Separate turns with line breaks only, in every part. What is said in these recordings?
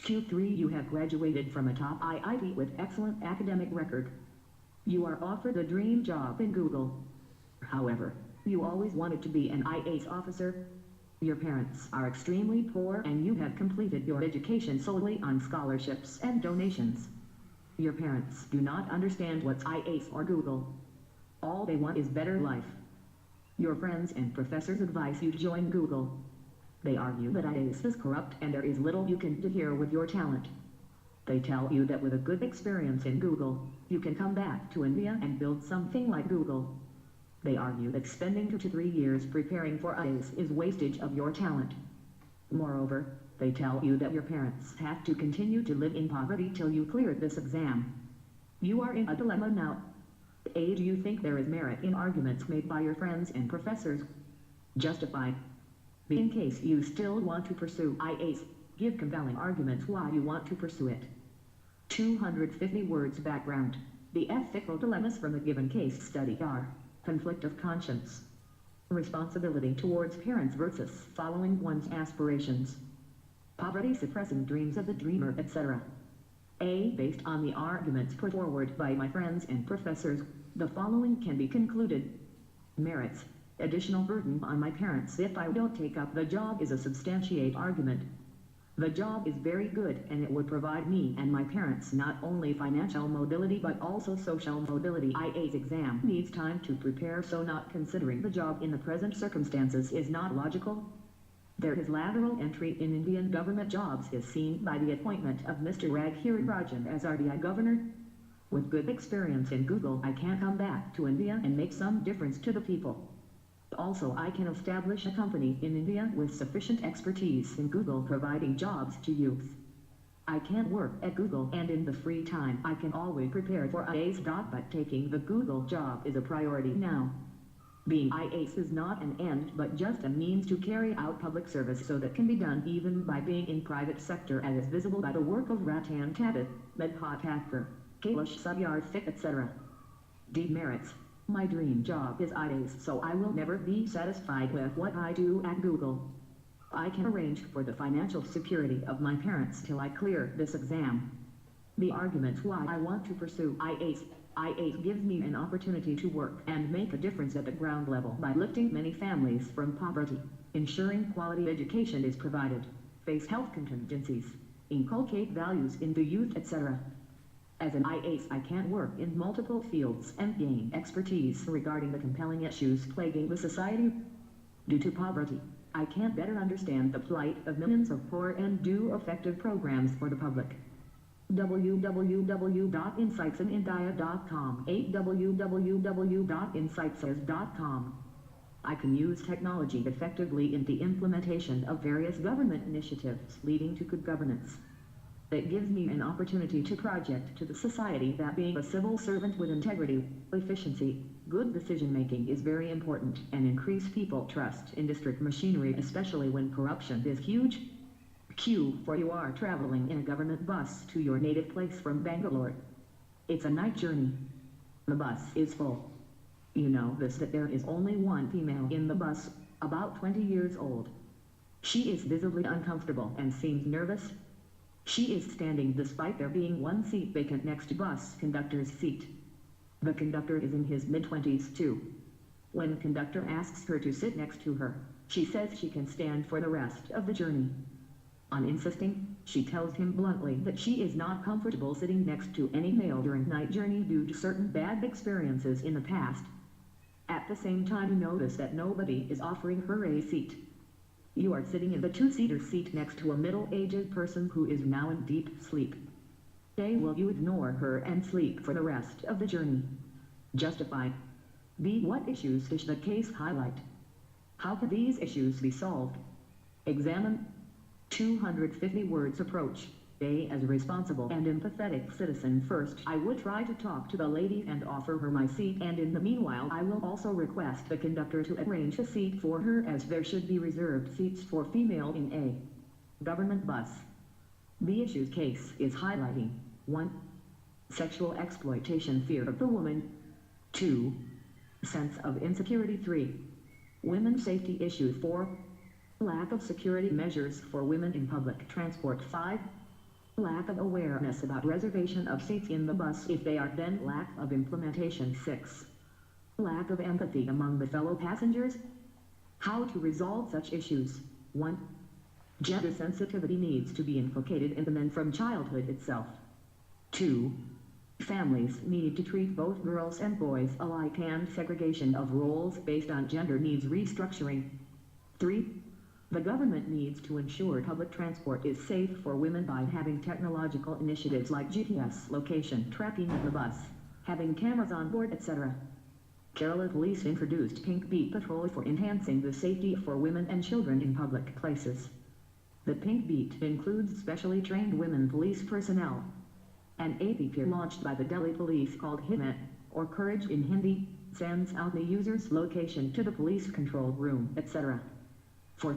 Q3, you have graduated from a top IIT with excellent academic record. You are offered a dream job in Google. However, you always wanted to be an IAS officer. Your parents are extremely poor and you have completed your education solely on scholarships and donations. Your parents do not understand what's IAS or Google. All they want is better life. Your friends and professors advise you to join Google. They argue that IAS is corrupt and there is little you can do here with your talent. They tell you that with a good experience in Google, you can come back to India and build something like Google. They argue that spending 2 to 3 years preparing for IAS is wastage of your talent. Moreover, they tell you that your parents have to continue to live in poverty till you clear this exam. You are in a dilemma now. A, do you think there is merit in arguments made by your friends and professors? Justified. B, in case you still want to pursue IAS, give compelling arguments why you want to pursue it. 250 words background. The ethical dilemmas from a given case study are: conflict of conscience, responsibility towards parents versus following one's aspirations, poverty suppressing dreams of the dreamer, etc. A, based on the arguments put forward by my friends and professors, the following can be concluded. Merits. Additional burden on my parents if I don't take up the job is a substantiate argument. The job is very good and it would provide me and my parents not only financial mobility but also social mobility. IAS exam needs time to prepare, so not considering the job in the present circumstances is not logical. There is lateral entry in Indian government jobs is seen by the appointment of Mr. Raghuram Rajan as RBI governor. With good experience in Google, I can come back to India and make some difference to the people. Also, I can establish a company in India with sufficient expertise in Google providing jobs to youth. I can work at Google and in the free time I can always prepare for IAS. But taking the Google job is a priority now. Being IAS is not an end but just a means to carry out public service, so that can be done even by being in private sector, as is visible by the work of Ratan Tata, Medha Thakur, Kailash Satyarthik, etc. Demerits. My dream job is IAS, so I will never be satisfied with what I do at Google. I can arrange for the financial security of my parents till I clear this exam. The arguments why I want to pursue IAS. IAS gives me an opportunity to work and make a difference at the ground level by lifting many families from poverty, ensuring quality education is provided, face health contingencies, inculcate values in the youth, etc. As an IAS, I can work in multiple fields and gain expertise regarding the compelling issues plaguing the society. Due to poverty, I can better understand the plight of millions of poor and do effective programs for the public. www.insightsinIndia.com 8 www.insightses.com. I can use technology effectively in the implementation of various government initiatives leading to good governance. That gives me an opportunity to project to the society that being a civil servant with integrity, efficiency, good decision making is very important, and increase people trust in district machinery, especially when corruption is huge. Q, for you are traveling in a government bus to your native place from Bangalore. It's a night journey. The bus is full. You know this, that there is only one female in the bus, about 20 years old. She is visibly uncomfortable and seems nervous. She is standing despite there being one seat vacant next to bus conductor's seat. The conductor is in his mid-20s too. When conductor asks her to sit next to her, she says she can stand for the rest of the journey. On insisting, she tells him bluntly that she is not comfortable sitting next to any male during night journey due to certain bad experiences in the past. At the same time, you notice that nobody is offering her a seat. You are sitting in the two-seater seat next to a middle-aged person who is now in deep sleep. A, will you ignore her and sleep for the rest of the journey? Justified. B, what issues does the case highlight? How can these issues be solved? Examine. 250 words approach. A, as a responsible and empathetic citizen, first I would try to talk to the lady and offer her my seat, and in the meanwhile I will also request the conductor to arrange a seat for her, as there should be reserved seats for female in a government bus. The issues case is highlighting: 1. Sexual exploitation, fear of the woman. 2. Sense of insecurity. 3. Women's safety issues. 4. Lack of security measures for women in public transport. 5. Lack of awareness about reservation of seats in the bus if they are then lack of implementation. 6. Lack of empathy among the fellow passengers. How to resolve such issues. 1. Gender sensitivity needs to be inculcated in the men from childhood itself. 2. Families need to treat both girls and boys alike, and segregation of roles based on gender needs restructuring. 3. The government needs to ensure public transport is safe for women by having technological initiatives like GPS location tracking of the bus, having cameras on board, etc. Kerala Police introduced Pink Beat Patrol for enhancing the safety for women and children in public places. The Pink Beat includes specially trained women police personnel. An app launched by the Delhi Police called Himmat, or Courage in Hindi, sends out the user's location to the police control room, etc. 4.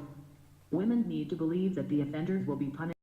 Women need to believe that the offenders will be punished